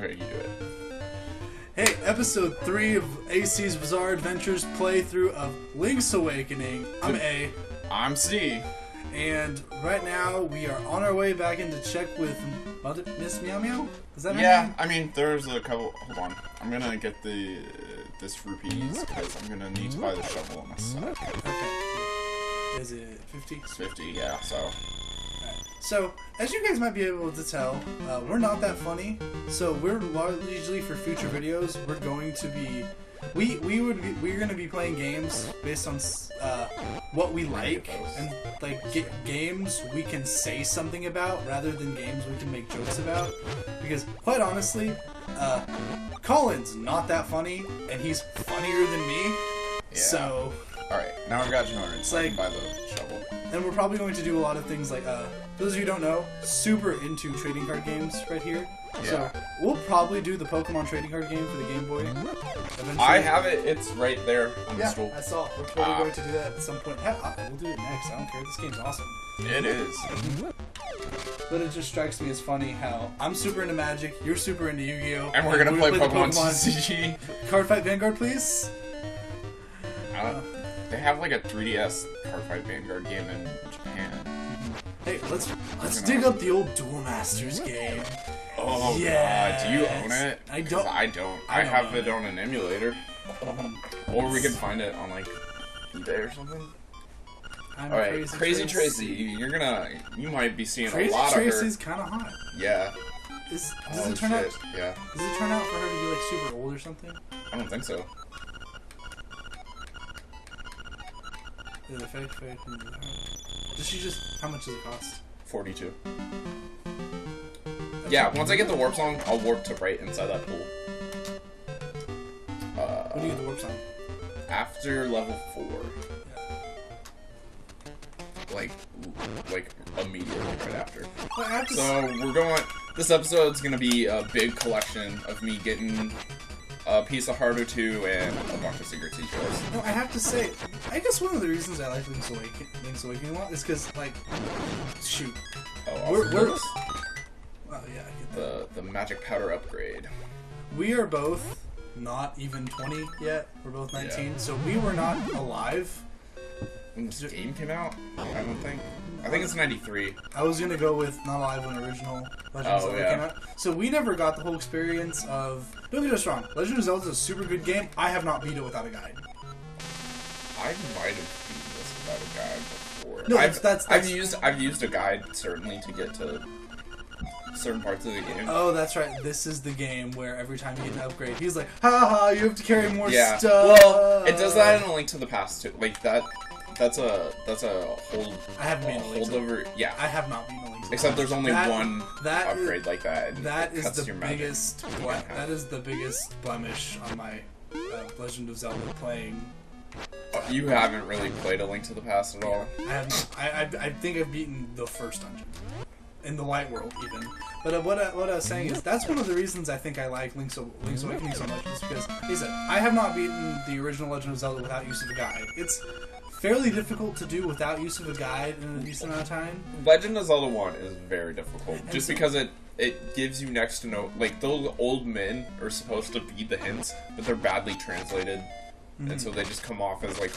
Okay, you do it. Hey, episode 3 of AC's Bizzare Adventures playthrough of Link's Awakening. I'm A. I'm C. And right now we are on our way back in to check with Mother Miss Meow Meow? Is that her Yeah, name? I mean, there's a couple... Hold on. I'm gonna get this rupees, because I'm gonna need to buy the shovel on my side. Okay. Is it 50? It's 50, yeah, so... So, as you guys might be able to tell, we're not that funny. So we're usually for future videos, we're going to be, we're going to be playing games based on what we like and like games we can say something about rather than games we can make jokes about. Because quite honestly, Colin's not that funny and he's funnier than me. Yeah. So. All right, now I've got 200. It's so I like can buy the shovel. And we're probably going to do a lot of things like, for those of you who don't know, super into trading card games right here. Yeah. So we'll probably do the Pokemon trading card game for the Game Boy. Eventually. I have it. It's right there on the stool. I saw it. We're probably going to do that at some point. Heck, we'll do it next. I don't care. This game's awesome. It is. But it just strikes me as funny how I'm super into Magic, you're super into Yu-Gi-Oh! And we're going to play Pokemon TCG. Card Fight Vanguard, please? They have like a 3DS Card Fight Vanguard game in Japan. Hey, let's dig up the old Duel Masters game. Oh yes. God, do you own it? I don't. I don't. I have it on an emulator. Or we can find it on like eBay or something. Alright, Crazy Tracy, you might be seeing Crazy a lot Tracy's of her. Crazy's kind of hot. Yeah. Does Oh, it turn shit. out? Yeah. Does it turn out for her to be like super old or something? I don't think so. Does she just? How much does it cost? 42. Yeah, once I get the warp song, I'll warp to right inside that pool. When do you get the warp song? After level 4. Like immediately right after. Well, So we're going. This episode's gonna be a big collection of me getting a piece of heart or two and a bunch of secret seashells. No, I have to say, I guess one of the reasons I like Link's Awakening a lot is because, like, shoot, we're oh yeah, I get the magic powder upgrade. We are both not even 20 yet. We're both 19, Yeah. so we were not alive. When this game came out, I don't think. I think it's 93. I was gonna go with not alive when original Legend of Zelda came out. So we never got the whole experience of. Don't get us wrong. Legend of Zelda is a super good game. I have not beat it without a guide. I might have beaten this without a guide before. No, I've used a guide certainly to get to certain parts of the game. Oh, that's right. This is the game where every time you get an upgrade, he's like, "Ha ha! You have to carry more Yeah. stuff." Well, it does that in A Link to the Past too. Like that. That's a hold. I haven't been holdover. Yeah. I have not been a Link to the Except Past. there's only one upgrade is, like that. And that it is cuts the your magic. biggest. That is the biggest blemish on my Legend of Zelda playing. You haven't really played A Link to the Past at all. I haven't. I think I've beaten the first dungeon in the Light World even. But what I was saying is that's one of the reasons I think I like Link's Awakening so much is because he said I have not beaten the original Legend of Zelda without use of a guide. It's fairly difficult to do without use of a guide in a decent amount of time. Legend of Zelda 1 is very difficult, And just because it gives you next to no... Like, those old men are supposed to be the hints, but they're badly translated, and so they just come off as, like,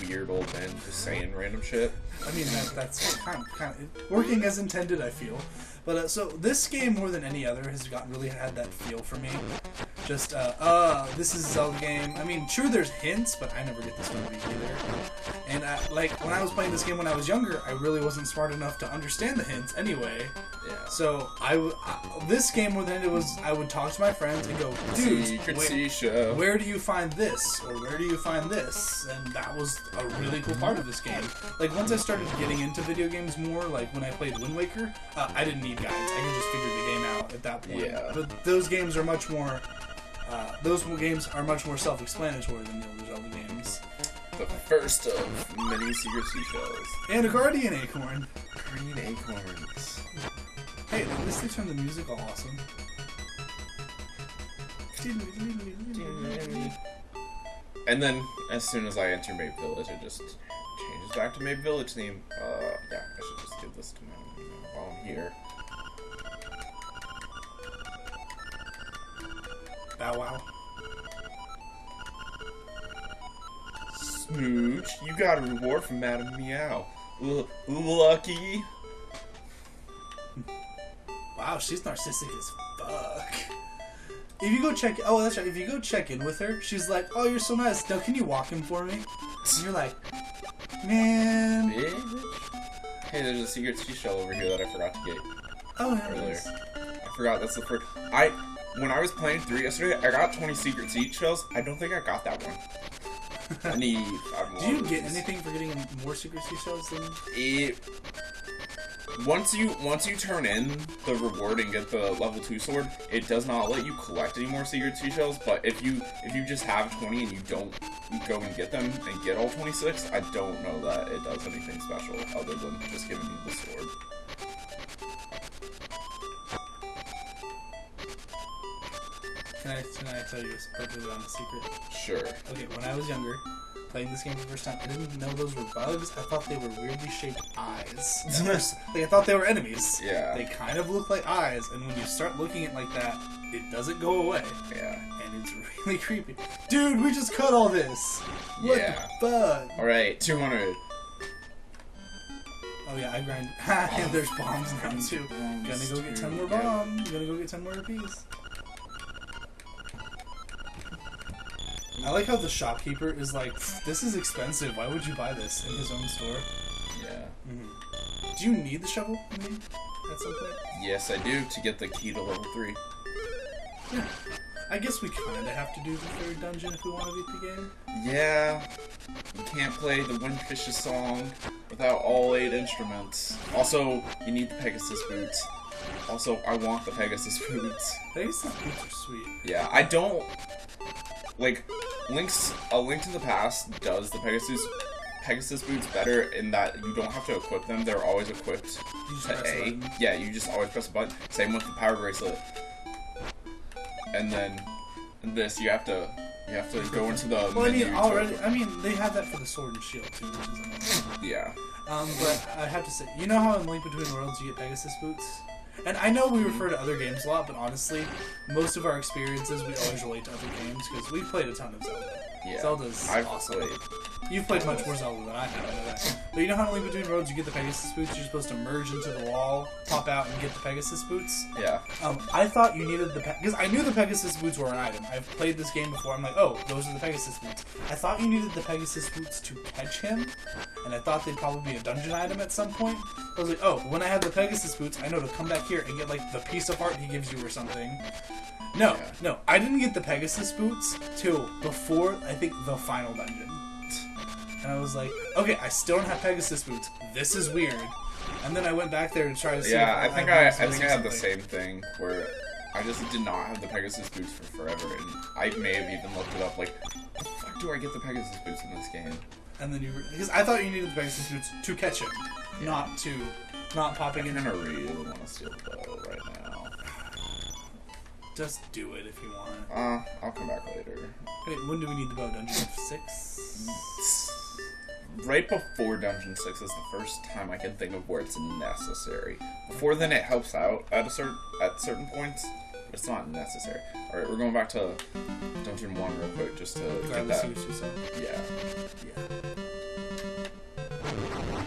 weird old men just saying random shit. I mean, that's kind of working as intended, I feel. But so this game, more than any other, has really had that feel for me. Just, this is a Zelda game. I mean, sure, there's hints, but I never get this movie either. And, like, when I was playing this game when I was younger, I really wasn't smart enough to understand the hints anyway. Yeah. So, this game, more than anything, was I would talk to my friends and go, dude, where do you find this? Or where do you find this? And that was a really cool part of this game. Like, once I started getting into video games more, like when I played Wind Waker, I didn't need guides. I could just figure the game out at that point. Yeah. But those games are much more self-explanatory than the older Zelda games. The first of many secret seashells. And a Guardian Acorn. Green acorns. Hey, at least they turned the music all awesome. And then, as soon as I enter Mape Village, it just changes back to Mape Village theme. Yeah, I should just give this to my while I'm here. Bow Wow. Smooch, you got a reward from Madam Meow. Lucky. Wow, she's narcissistic as fuck. If you go check, oh that's right. If you go check in with her, she's like, "Oh, you're so nice. Now, can you walk him for me?" And you're like, "Man." Bitch. Hey, there's a secret seashell over here that I forgot to get Oh, yeah. earlier. Nice. I forgot that's the first. When I was playing 3 yesterday, I got 20 secret seashells. I don't think I got that one. I need 5 more. Do you get anything for getting more secret seashells than? Once you turn in the reward and get the level 2 sword, it does not let you collect any more secret seashells. But if you just have 20 and you don't go and get them and get all 26, I don't know that it does anything special other than just giving you the sword. Can I tell you a perfectly honest secret? Sure. Okay, when I was younger, playing this game for the first time, I didn't know those were bugs. I thought they were weirdly shaped eyes. I thought they were enemies. Yeah. They kind of look like eyes, and when you start looking at it like that, it doesn't go away. Yeah. And it's really creepy. Dude, we just cut all this! What Yeah. the fuck? Alright, 200. Oh yeah, I grind. And there's bombs now too. Gonna go get 10 more bombs. Gonna go get 10 more apiece. I like how the shopkeeper is like, "This is expensive. Why would you buy this in his own store?" Yeah. Mm-hmm. Do you need the shovel at some point? Yes, I do, to get the key to level 3. Yeah. I guess we kind of have to do the 3rd dungeon if we want to beat the game. Yeah. You can't play the Windfish's song without all 8 instruments. Also, you need the Pegasus boots. Also, I want the Pegasus boots. Pegasus boots are sweet. Yeah, I don't... Like, A Link to the Past does the Pegasus boots better in that you don't have to equip them. They're always equipped to A. Yeah, you just always press a button. Same with the power bracelet. And then this, you have to go into the Well, I menu mean, already, I mean, they have that for the sword and shield too, which is amazing. Yeah. But I have to say, you know how in Link Between Worlds you get Pegasus boots? And I know we refer to other games a lot, but honestly, most of our experiences we always relate to other games because we've played a ton of Zelda. Yeah. Zelda's awesome. Played. You've played much more Zelda than I have, I know that. But you know how in Link Between Worlds you get the Pegasus boots? You're supposed to merge into the wall, pop out, and get the Pegasus boots? Yeah. I thought you needed because I knew the Pegasus boots were an item. I've played this game before. I'm like, oh, those are the Pegasus boots. I thought you needed the Pegasus boots to catch him, and I thought they'd probably be a dungeon item at some point. I was like, oh, when I have the Pegasus boots, I know to come back here and get like the piece of art he gives you or something. No, no, I didn't get the Pegasus boots till before, I think, the final dungeon. And I was like, okay, I still don't have Pegasus boots. This is weird. And then I went back there to try to see. Yeah, if I think I had the same thing where I just did not have the Pegasus boots for forever, and I may have even looked it up. Like, the fuck do I get the Pegasus boots in this game? And then because I thought you needed the Pegasus boots to catch him, not popping in. I really want to steal the bow right now. Just do it if you want. I'll come back later. Wait, when do we need the bow? Dungeon 6? Right before Dungeon 6 is the first time I can think of where it's necessary. Before then, it helps out at certain points, but it's not necessary. All right, we're going back to Dungeon 1 real quick just to get that. Yeah.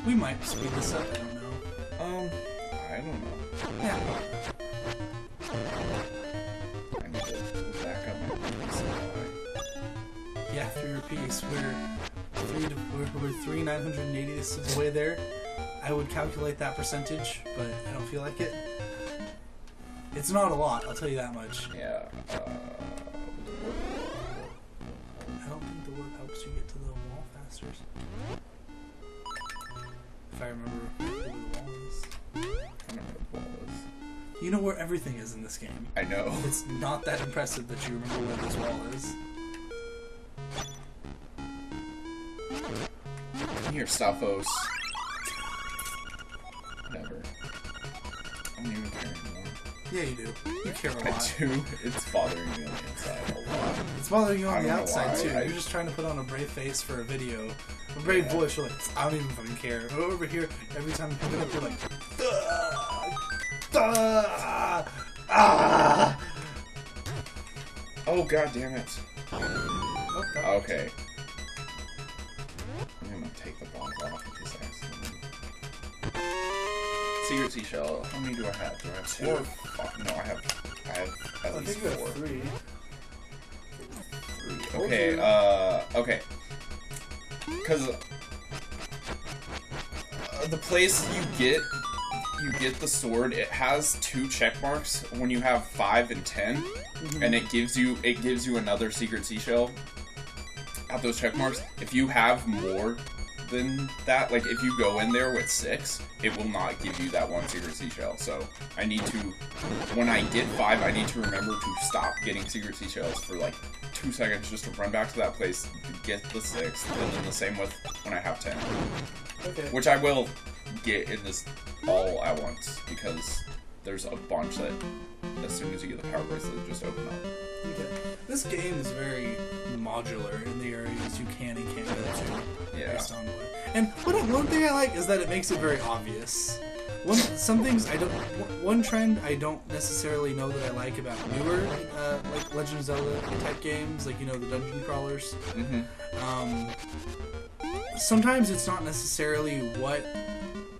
We might speed this up. I don't know. I don't know. Yeah. I need to back up my supply. Yeah, 3 rupees. We're 3,980 this is the way there. I would calculate that percentage, but I don't feel like it. It's not a lot, I'll tell you that much. Yeah. I don't think the warp helps you get to the wall faster. If I remember where the wall is. I don't know what the wall is. You know where everything is in this game. I know. It's not that impressive that you remember where this wall is. Come here, Staphos. Never. I don't even care anymore. Yeah, you do. You care a lot. I do. It's bothering me on the inside a lot. It's bothering you on the I don't know outside, why. too. You're just trying to put on a brave face for a video. A brave voice, you're like, I don't even fucking care. But over here, every time you pick it up, you're like, ah! Oh, god damn it. Oh, okay. I'm gonna take the bombs off because I Secret seashell. How many do I have? Do I have 4? Fuck, no, I have at least 4. 3. Okay, okay. Because the place you get the sword, it has 2 check marks when you have 5 and 10, and it gives you another secret seashell at those check marks. If you have more than that, like if you go in there with 6, it will not give you that 1 secret seashell. So I need to, when I get 5, I need to remember to stop getting secret seashells for like 2 seconds just to run back to that place, get the 6th, and then the same with when I have 10. Okay. Which I will get in this all at once, because there's a bunch that as soon as you get the power bracelet just open up. Okay. This game is very modular in the areas you can and can't go to. Yeah. Based on what. And one thing I like is that it makes it very obvious. Some things I don't. One trend I don't necessarily know that I like about newer, like Legend of Zelda type games, like the dungeon crawlers. Sometimes it's not necessarily what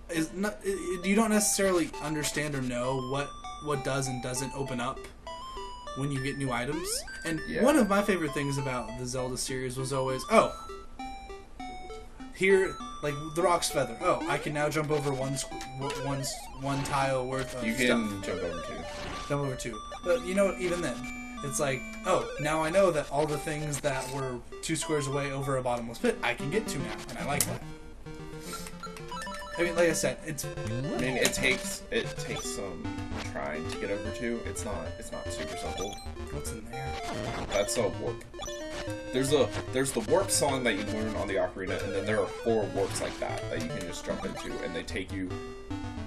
is not. You don't necessarily understand or know what does and doesn't open up when you get new items. And one of my favorite things about the Zelda series was always, here, like the Rock's Feather. Oh, I can now jump over one tile worth of stuff. You can jump over 2. Jump over 2. But even then, it's like, oh, now I know that all the things that were 2 squares away over a bottomless pit, I can get to now, and I like that. I mean, like I said, it takes some trying to get over 2. It's not super simple. What's in there? That's a warp. There's the warp song that you learn on the ocarina, and then there are 4 warps like that you can just jump into, and they take you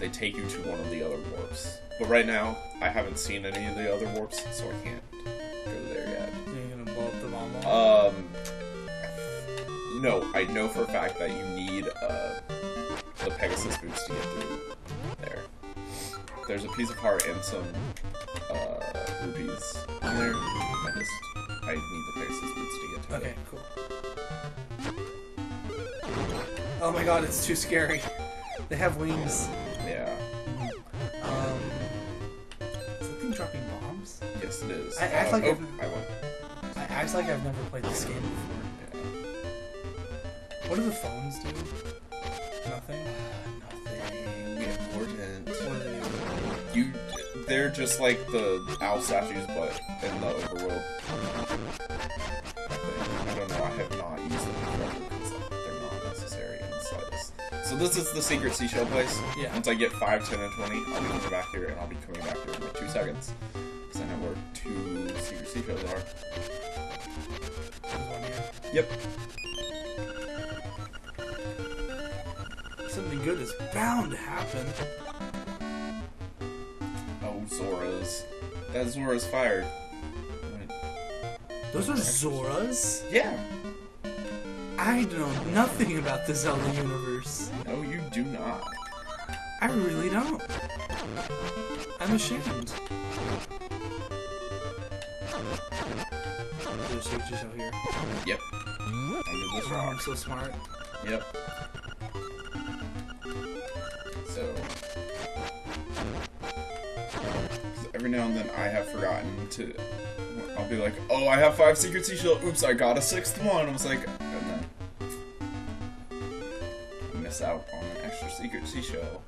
to one of the other warps. But right now, I haven't seen any of the other warps, so I can't go there yet. You're gonna blow up the bomb? No, I know for a fact that you need the Pegasus boots to get through there. There's a piece of heart and some rupees in there. I need the Pegasus boots to get to Okay, cool. Oh my god, it's too scary. They have wings. Yeah. Is that thing dropping bombs? Yes, it is. I act like I've never played this game before. Yeah. What do the phones do? Nothing? Nothing important. What do they do? They're just like the owl statues, but in the overworld. I don't know, I have not used them before because they're not necessary in the slightest. So this is the secret seashell place. Yeah. Once I get 5, 10, and 20, I'll be coming back here, and I'll be coming back here in like 2 seconds. Because I know where 2 secret seashells are. There's one here. Yep. Something good is bound to happen. Oh, Zora's. That Zora's fired. Those are Zoras? Yeah. I know nothing about the Zelda universe. No, you do not. I really don't. I'm ashamed. There's a secret shell here. Yep. Under this Oh, rock. I'm so smart. Yep. So, every now and then I have forgotten to. I'll be like, oh, I have 5 secret seashell. Oops, I got a 6th one. I was like, and then I miss out on an extra secret seashell.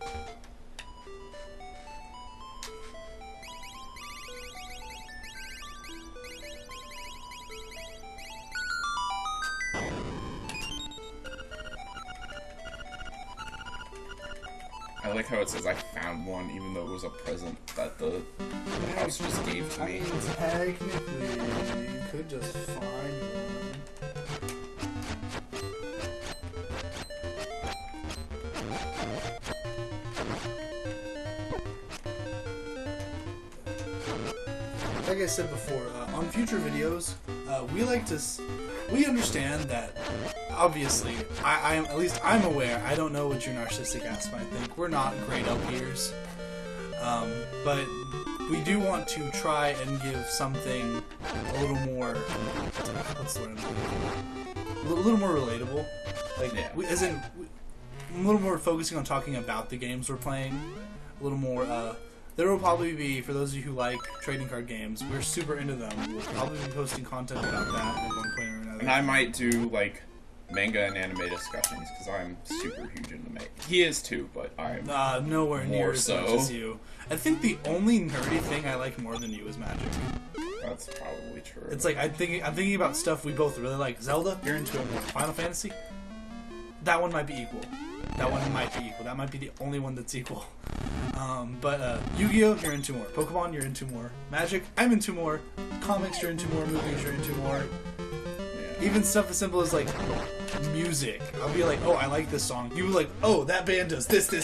I like how it says I found one, even though it was a present that the house just gave to me. I mean, technically, you could just find one. Like I said before, on future videos, we understand that. Obviously, at least I'm aware. I don't know what your narcissistic ass might think. We're not great LPers. But we do want to try and give something a little more. What's the word? A little more relatable. Like, Yeah. A little more focusing on talking about the games we're playing. A little more. There will probably be, for those of you who like trading card games, we're super into them. We'll probably be posting content about that at one point or another. And I might do, like, manga and anime discussions, because I'm super huge into manga. He is too, but I'm nowhere near more as so. much as you. I think the only nerdy thing I like more than you is Magic. That's probably true. It's like I'm thinking about stuff we both really like. Zelda, you're into it. Final Fantasy, that one might be equal. That one might be equal. That might be the only one that's equal. But Yu-Gi-Oh, you're into more. Pokemon, you're into more. Magic, I'm into more. Comics, you're into more. Movies, you're into more. Yeah. Even stuff as simple as like music. I'll be like, oh, I like this song. You be like, oh, that band does this. They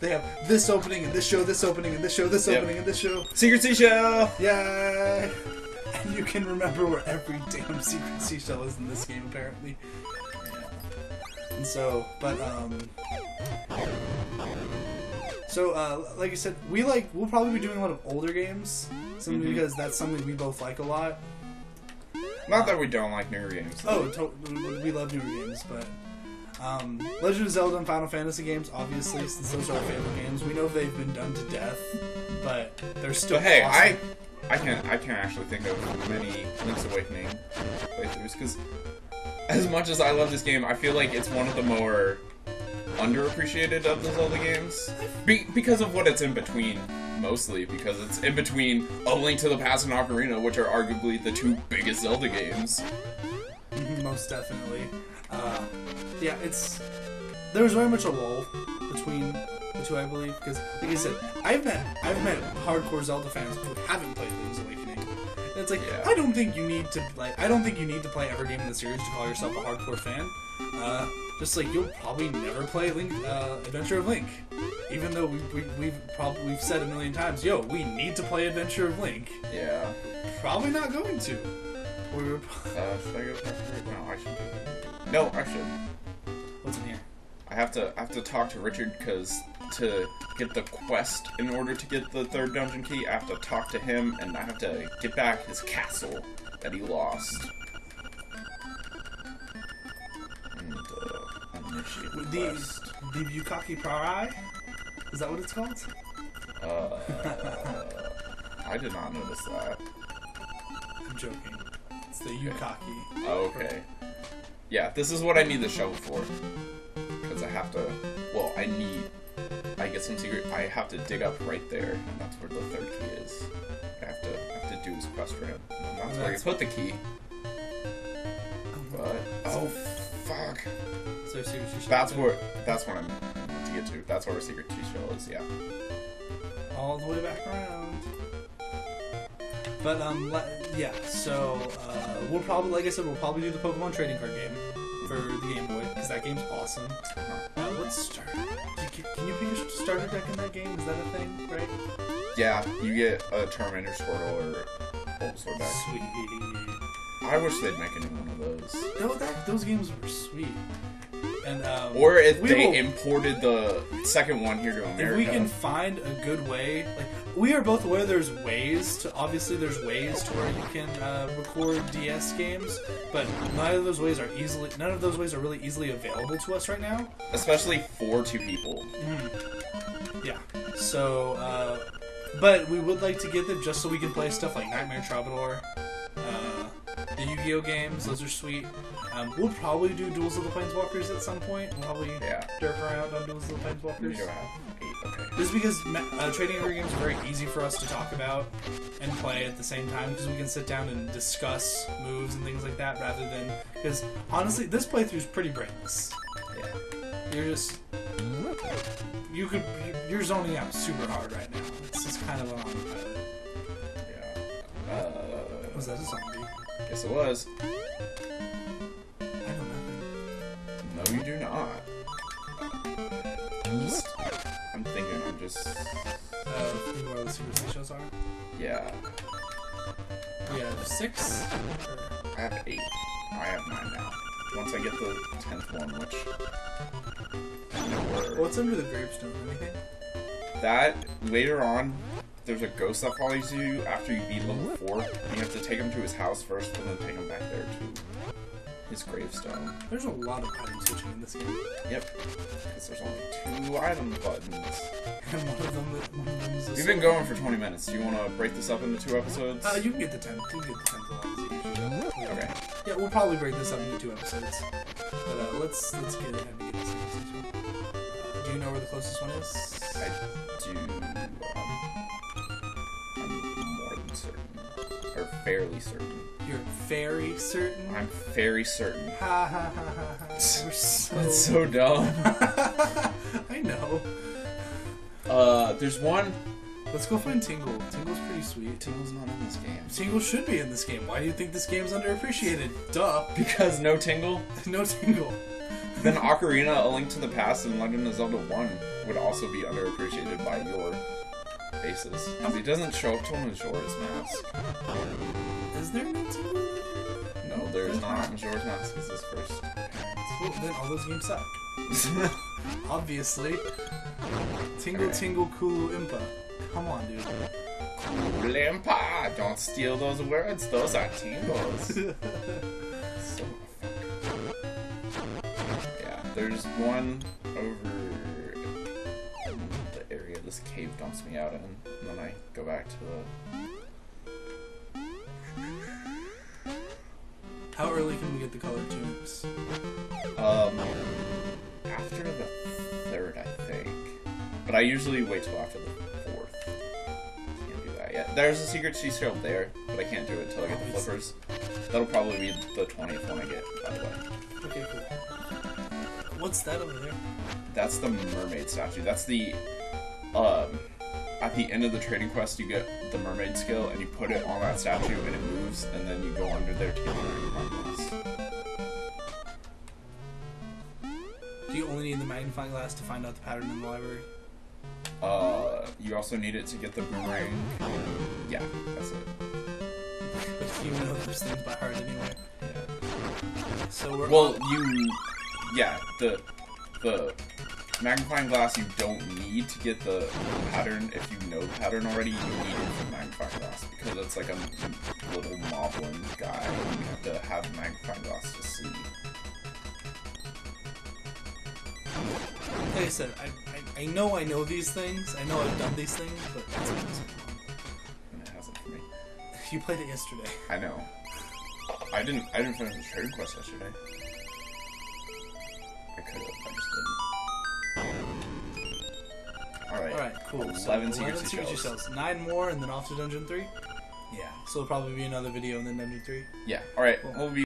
have this opening and this show, this opening and this show, this opening and this show. Secret Seashell! Yay! And you can remember where every damn secret seashell is in this game, apparently. And so, but, like I said, we'll probably be doing a lot of older games, simply because that's something we both like a lot. Not that we don't like newer games. We love newer games, but Legend of Zelda and Final Fantasy games, obviously, since those are our favorite games. We know they've been done to death, but they're still. But hey, awesome. I can't actually think of many Link's Awakening playthroughs, because as much as I love this game, I feel like it's one of the more underappreciated of the Zelda games, because of what it's in between. Mostly because it's in between A Link to the Past and Ocarina, which are arguably the two biggest Zelda games. Most definitely. Yeah, there was very much a lull between the two, I believe, because, like I said, I've met hardcore Zelda fans who haven't played Link's Awakening. And it's like, I don't think you need to play every game in the series to call yourself a hardcore fan. Just like you'll probably never play Link, Adventure of Link, even though we've said a million times, yo, we need to play Adventure of Link. Yeah. Probably not going to. Should I go through? No, I should. No, I should. What's in here? I have to talk to Richard, because to get the quest in order to get the third dungeon key, I have to talk to him, and I have to get back his castle that he lost. The Bukaki Prarai? Is that what it's called? I did not notice that. I'm joking. It's the Yukaki. Oh, okay. Yeah, this is what I need the shovel for. Because I have to... Well, I get some secret... I have to dig up right there, and that's where the third key is. I have to do his quest for him. And that's where you put the key. But... Oh, fuck. So that's what I meant to get to. That's where Secret Seashell is, yeah. All the way back around. But yeah. So we'll probably, like I said, we'll probably do the Pokemon trading card game for the Game Boy, because that game's awesome. Let's start. Can you pick a starter deck in that game? Is that a thing, right? Yeah, you get a Charmander, Squirtle, or Bulbasaur deck. Sweet. I wish they'd make a new one of those. No, those games were sweet. And, or if they imported the second one here to America. If we can find a good way, like, we are both aware there's ways to where you can record DS games, but none of those ways are really easily available to us right now. Especially for two people. Yeah. So, but we would like to get them just so we can play stuff like Nightmare Troubadour, the Yu-Gi-Oh games. Those are sweet. We'll probably do Duels of the Planeswalkers at some point. We'll probably derp around on Duels of the Planeswalkers. Okay. Just because trading card games are very easy for us to talk about and play at the same time, because we can sit down and discuss moves and things like that, rather than, because honestly, this playthrough is pretty brainless. Yeah. You're zoning out super hard right now. It's just kind of an autopilot. Yeah. Was that a zombie? Guess it was. I know nothing. No, you do not. I'm thinking. You know where the Secret Seashells are? Yeah. We have 6? I have 8. I have 9 now. Once I get the 10th one, which... What's under the gravestone? Anything? That, later on, there's a ghost that follows you after you beat level 4. And you have to take him to his house first, and then take him back there to his gravestone. There's a lot of item switching in this game. Yep. Because there's only 2 item buttons. And one of them is We've been going for 20 minutes. Do you want to break this up into 2 episodes? You can get the 10. You can get the 10 as long as you usually do. Okay. Yeah, we'll probably break this up into 2 episodes. But let's get ahead and get this episode. Do you know where the closest one is? I do. I'm more than certain. Or fairly certain. You're very certain? I'm very certain. Ha ha ha ha ha. We're so... That's so dumb. I know. There's one. Let's go find Tingle. Tingle's pretty sweet. Tingle's not in this game. Tingle should be in this game. Why do you think this game's underappreciated? Duh. Because no Tingle? No Tingle. Then Ocarina, A Link to the Past, and Legend of Zelda 1 would also be underappreciated by your basis. Because he doesn't show up till Majora's Mask. Is there no Tingle? No, there's not. Majora's Mask is his first appearance. Well, then all those games suck. Obviously. Tingle, Okay. Tingle, Kulu, Impa. Come on, dude. Cool Impa! Don't steal those words. Those are tingles. So, yeah, there's one over in the area this cave dumps me out in, and then I go back to the... How early can we get the colored tunics? After the 3rd, I think. But I usually wait till after the 4th. Can't do that yet. There's a secret sea trail there, but I can't do it until I get the flippers. That'll probably be the 20th one I get, by the way. Okay, cool. What's that over there? That's the mermaid statue. That's the, at the end of the trading quest, you get the mermaid skill, and you put it on that statue, and it moves, and then you go under there to get the magnifying glass. Do you only need the magnifying glass to find out the pattern in the library? You also need it to get the boomerang. Yeah, that's it. But you know those things by heart anyway. Yeah. So we're Well, yeah, the magnifying glass you don't need to get the pattern. If you know the pattern already, you need it for the magnifying glass because it's like a little moblin guy. You have to have a magnifying glass to see. Like I said, I know I know these things. I know I've done these things, but it's impossible. And it hasn't for me. You played it yesterday. I know. I didn't finish the trading quest yesterday. I could have. I just didn't. Alright, cool. 11 so secret seashells. 9 more, and then off to Dungeon 3? Yeah. So it'll probably be another video and then Dungeon 3? Yeah. Alright. Cool. We'll be